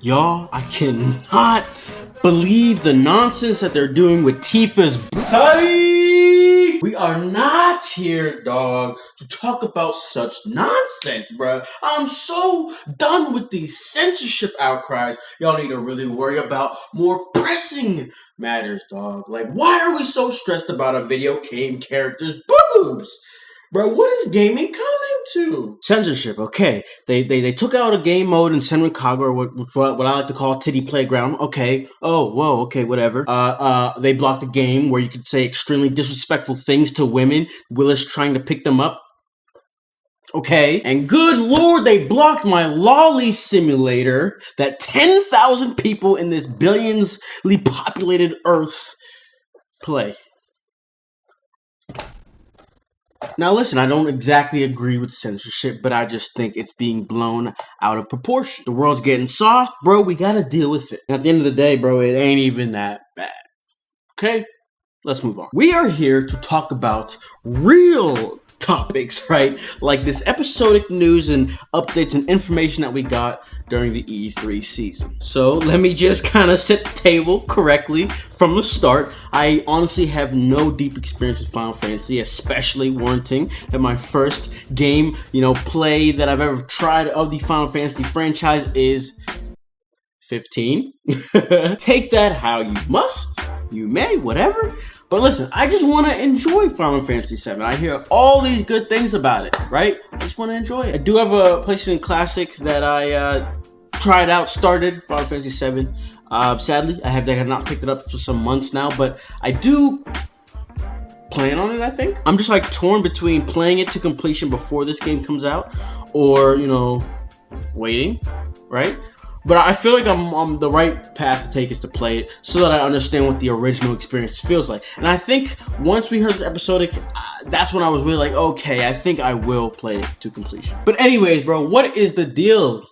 Y'all, I cannot believe the nonsense that they're doing with Tifa's body. We are not here, dog, to talk about such nonsense, bruh. I'm so done with these censorship outcries. Y'all need to really worry about more pressing matters, dog. Like, why are we so stressed about a video game character's boobs? Bro, what is gaming coming to? Censorship, okay. They took out a game mode in Senran Kagura, what I like to call Titty Playground. Okay. Oh, whoa, okay, whatever. They blocked a game where you could say extremely disrespectful things to women. Willis trying to pick them up. Okay. And good lord, they blocked my lolly simulator that 10,000 people in this billionsly populated Earth play. Now listen, I don't exactly agree with censorship, but I just think it's being blown out of proportion. The world's getting soft, bro, we gotta deal with it. And at the end of the day, bro, it ain't even that bad. Okay? Let's move on. We are here to talk about real topics, right? Like this episodic news and updates and information that we got during the E3 season. So let me just kind of set the table correctly from the start. I honestly have no deep experience with Final Fantasy, especially warranting that my first game, play that I've ever tried of the Final Fantasy franchise is 15. Take that how you must, you may, whatever. But listen, I just want to enjoy Final Fantasy VII. I hear all these good things about it, right? I just want to enjoy it. I do have a PlayStation Classic that I tried out, started Final Fantasy VII. Sadly, I have not picked it up for some months now, but I do plan on it, I think. I'm just like torn between playing it to completion before this game comes out or, waiting, right? But I feel like I'm on the right path to take is to play it so that I understand what the original experience feels like. And I think once we heard this episodic, that's when I was really like, okay, I think I will play it to completion. But anyways, bro, what is the deal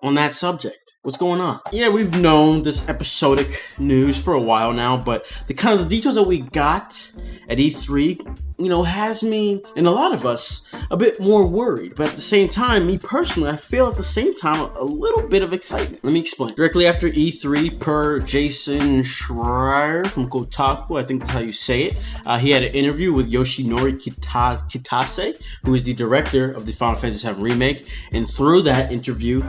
on that subject? What's going on? Yeah, we've known this episodic news for a while now, but the kind of the details that we got at E3, has me, and a lot of us, a bit more worried. But at the same time, me personally, I feel at the same time a little bit of excitement. Let me explain. Directly after E3, per Jason Schreier from Kotaku, I think that's how you say it, he had an interview with Yoshinori Kitase, who is the director of the Final Fantasy VII Remake. And through that interview,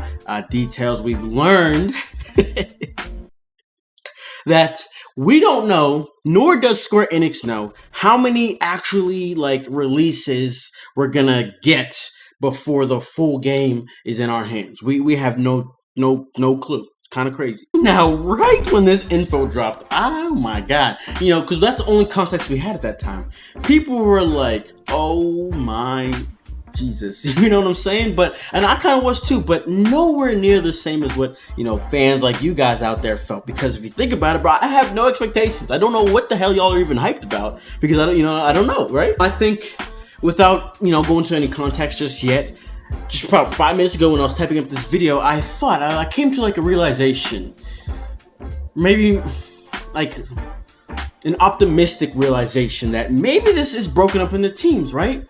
details we've learned that we don't know, nor does Square Enix know, how many actually releases we're gonna get before the full game is in our hands. We have no clue. It's kind of crazy. Now, right when this info dropped, oh my god, because that's the only context we had at that time. People were like, oh my Jesus, you know what I'm saying? And I kind of was too, but nowhere near the same as what, fans like you guys out there felt. Because if you think about it, bro, I have no expectations. I don't know what the hell y'all are even hyped about because I don't know, right? I think without, going into any context just yet, just about 5 minutes ago when I was typing up this video, I came to a realization, maybe an optimistic realization that maybe this is broken up into teams, right?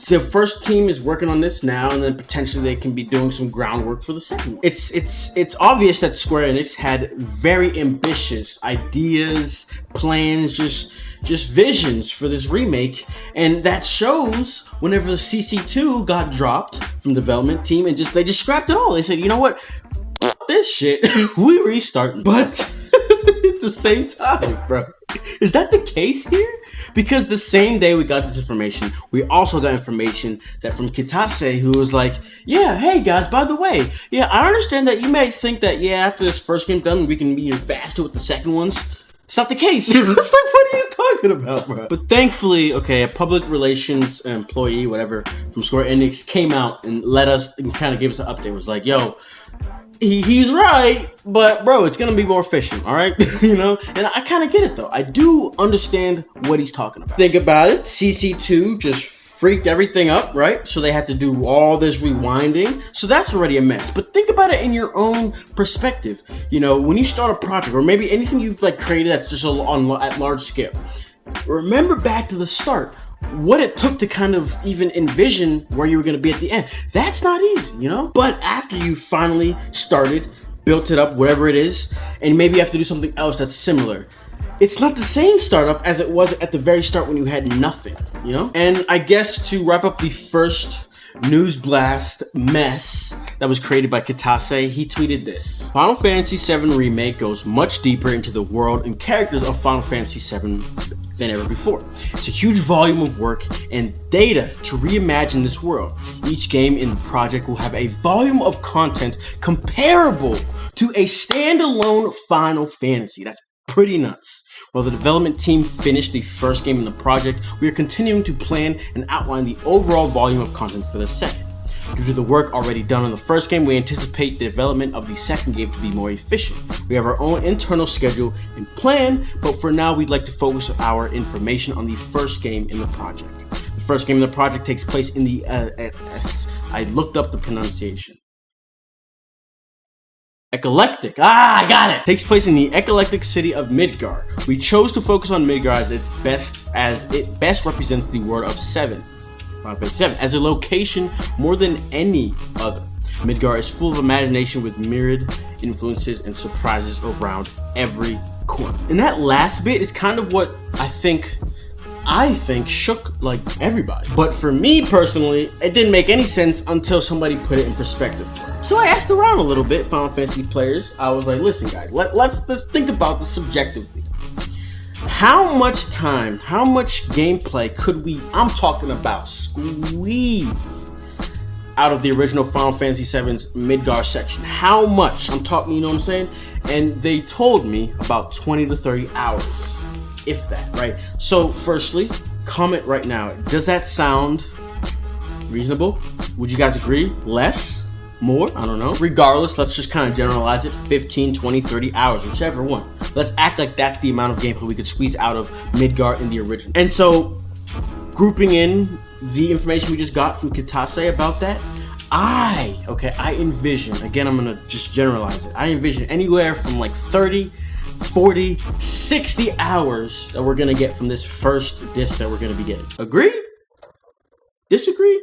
The first team is working on this now, and then potentially they can be doing some groundwork for the second. It's obvious that Square Enix had very ambitious ideas, plans, just visions for this remake, and that shows whenever the CC2 got dropped from development team, and they just scrapped it all. They said, you know what, this shit, we restarting. But at the same time, bro, is that the case here? Because the same day we got this information, we also got information that from Kitase, who was like, yeah, hey guys, by the way, yeah, I understand that you may think that, after this first game done, we can be faster with the second ones. It's not the case. It's like, what are you talking about, bro? But thankfully, okay, a public relations employee, whatever, from Square Enix came out and let us, and kind of gave us an update. It was like, yo, he's right, but bro, it's gonna be more efficient, all right? And I kind of get it though. I do understand what he's talking about. Think about it. CC2 just freaked everything up, right? So they had to do all this rewinding. So that's already a mess. But think about it in your own perspective. When you start a project, or maybe anything you've created that's just at large scale. Remember back to the start. what it took to kind of even envision where you were going to be at the end. That's not easy, you know? But after you finally started, built it up, whatever it is, and maybe you have to do something else that's similar, it's not the same startup as it was at the very start when you had nothing, you know? And I guess to wrap up the first news blast mess that was created by Kitase, he tweeted this: Final Fantasy VII Remake goes much deeper into the world and characters of Final Fantasy VII than ever before. It's a huge volume of work and data to reimagine this world. Each game in the project will have a volume of content comparable to a standalone Final Fantasy. That's pretty nuts. While the development team finished the first game in the project, we are continuing to plan and outline the overall volume of content for the second. Due to the work already done on the first game, we anticipate the development of the second game to be more efficient. We have our own internal schedule and plan, but for now we'd like to focus our information on the first game in the project. The first game in the project takes place in the I looked up the pronunciation. Eclectic. I got it. Takes place in the eclectic city of Midgar. We chose to focus on Midgar as it best represents the world of Final Fantasy VII as a location more than any other. Midgar is full of imagination with myriad influences and surprises around every corner. And that last bit is kind of what I think shook like everybody. But for me personally, it didn't make any sense until somebody put it in perspective for me. So I asked around a little bit, Final Fantasy players. I was like, listen guys, let's think about this subjectively. How much time, how much gameplay could I'm talking about, squeeze out of the original Final Fantasy VII's Midgar section? How much? I'm talking, you know what I'm saying? And they told me about 20 to 30 hours. If that, right? So firstly, comment right now. Does that sound reasonable? Would you guys agree? Less? More? I don't know. Regardless, let's just kind of generalize it. 15, 20, 30 hours, whichever one. Let's act like that's the amount of gameplay we could squeeze out of Midgar in the original. And so, grouping in the information we just got from Kitase about that, I envision, again, I'm gonna just generalize it. I envision anywhere from like 30, 40, 60 hours that we're gonna get from this first disc that we're gonna be getting. Agree? Disagree?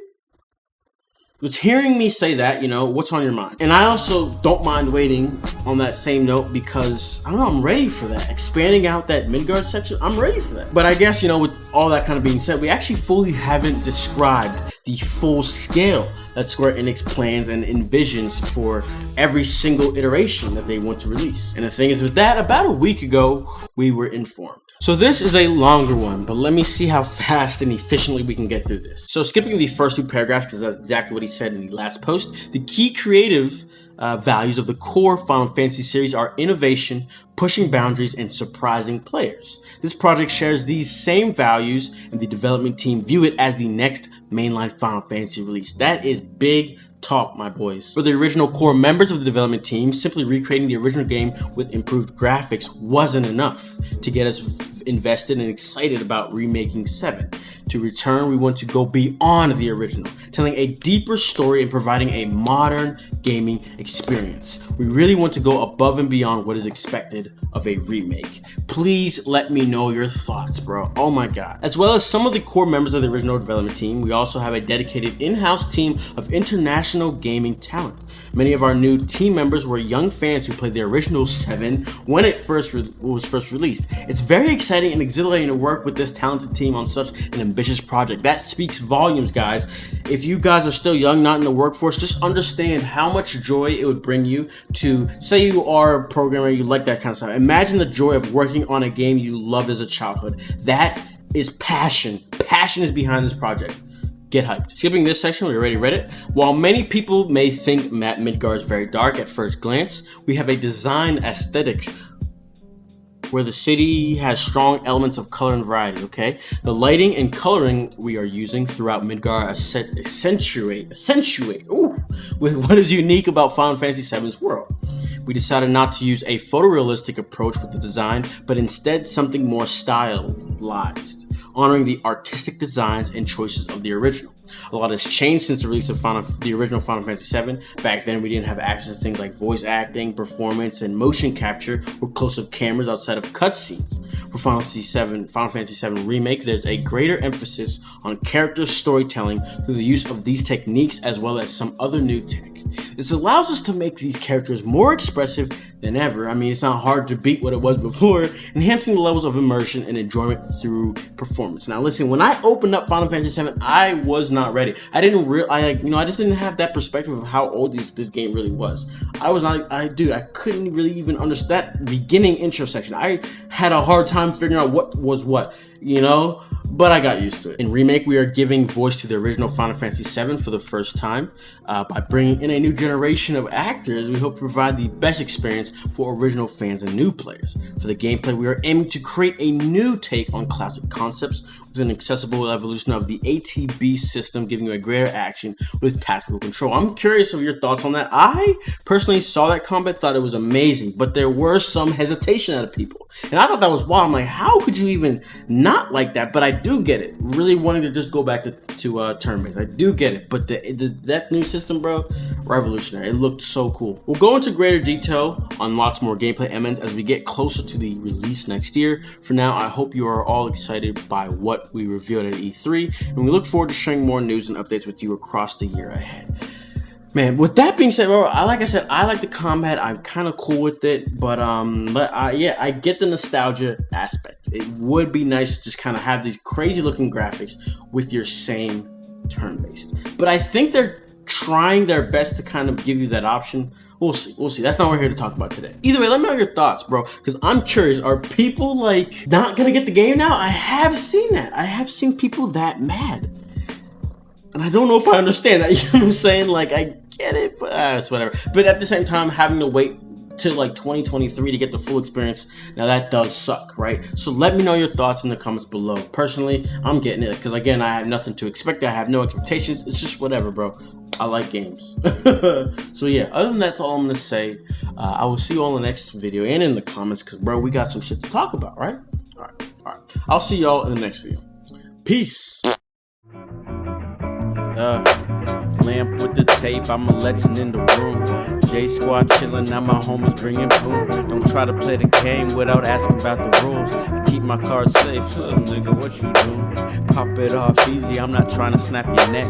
It's hearing me say that, you know, what's on your mind? And I also don't mind waiting on that same note because, I don't know, I'm ready for that. Expanding out that Midgard section, I'm ready for that. But I guess, you know, with all that kind of being said, we actually fully haven't described the full scale that Square Enix plans and envisions for every single iteration that they want to release. And the thing is with that, about a week ago, we were informed. So this is a longer one, but let me see how fast and efficiently we can get through this. So skipping the first two paragraphs, because that's exactly what he said in the last post, the key creative values of the core Final Fantasy series are innovation, pushing boundaries, and surprising players. This project shares these same values, and the development team view it as the next mainline Final Fantasy release. That is big talk, my boys. For the original core members of the development team, simply recreating the original game with improved graphics wasn't enough to get us invested and excited about remaking 7. To return, we want to go beyond the original, telling a deeper story and providing a modern gaming experience. We really want to go above and beyond what is expected of a remake. Please let me know your thoughts, bro. Oh my god. As well as some of the core members of the original development team, we also have a dedicated in-house team of international gaming talent. Many of our new team members were young fans who played the original 7 when it was first released. It's very exciting and exhilarating to work with this talented team on such an ambitious project. That speaks volumes, guys. If you guys are still young, not in the workforce, just understand how much joy it would bring you to, say you are a programmer, you like that kind of stuff. Imagine the joy of working on a game you loved as a childhood. That is passion. Passion is behind this project. Get hyped. Skipping this section, we already read it. While many people may think Midgar is very dark at first glance, we have a design aesthetic where the city has strong elements of color and variety, okay? The lighting and coloring we are using throughout Midgar accentuate with what is unique about Final Fantasy VII's world. We decided not to use a photorealistic approach with the design, but instead something more stylized, honoring the artistic designs and choices of the original. A lot has changed since the release of the original Final Fantasy VII. Back then, we didn't have access to things like voice acting, performance, and motion capture or close-up cameras outside of cutscenes. For Final Fantasy VII Remake, there's a greater emphasis on character storytelling through the use of these techniques as well as some other new tech. This allows us to make these characters more expressive than ever. I mean, it's not hard to beat what it was before, enhancing the levels of immersion and enjoyment through performance. Now, listen, when I opened up Final Fantasy VII, I was not ready. I just didn't have that perspective of how old this game really was. I couldn't really even understand that beginning intro section. I had a hard time figuring out what was what, but I got used to it. In Remake, we are giving voice to the original Final Fantasy VII for the first time. By bringing in a new generation of actors, we hope to provide the best experience for original fans and new players. For the gameplay, we are aiming to create a new take on classic concepts with an accessible evolution of the ATB system, giving you a greater action with tactical control. I'm curious of your thoughts on that. I personally saw that combat, thought it was amazing, but there were some hesitation out of people. And I thought that was wild. I'm like, how could you even not like that? But I do get it. Really wanting to just go back to turn-based. I do get it. But that new system, bro, revolutionary. It looked so cool. We'll go into greater detail on lots more gameplay elements as we get closer to the release next year. For now, I hope you are all excited by what we revealed at E3, and we look forward to sharing more news and updates with you across the year ahead. Man, with that being said, bro, like I said, I like the combat. I'm kind of cool with it, but I get the nostalgia aspect. It would be nice to just kind of have these crazy looking graphics with your same turn-based. But I think they're trying their best to kind of give you that option. We'll see. That's not what we're here to talk about today. Either way, let me know your thoughts, bro, because I'm curious. Are people like not gonna get the game now? I have seen that. I have seen people that mad. And I don't know if I understand that. You know what I'm saying? Like, I get it, but it's whatever. But at the same time, having to wait till like 2023 to get the full experience, now that does suck, right? So let me know your thoughts in the comments below. Personally, I'm getting it because, again, I have nothing to expect. I have no expectations. It's just whatever, bro. I like games. So yeah, other than that's all I'm gonna say. I will see you all in the next video and in the comments because, bro, we got some shit to talk about, right? All right. I'll see y'all in the next video. Peace. Lamp with the tape, I'm a legend in the room. JAMSQUAD chillin', now my homies bringing boom. Don't try to play the game without asking about the rules. I keep my cards safe, nigga, what you do? Pop it off easy, I'm not trying to snap your neck.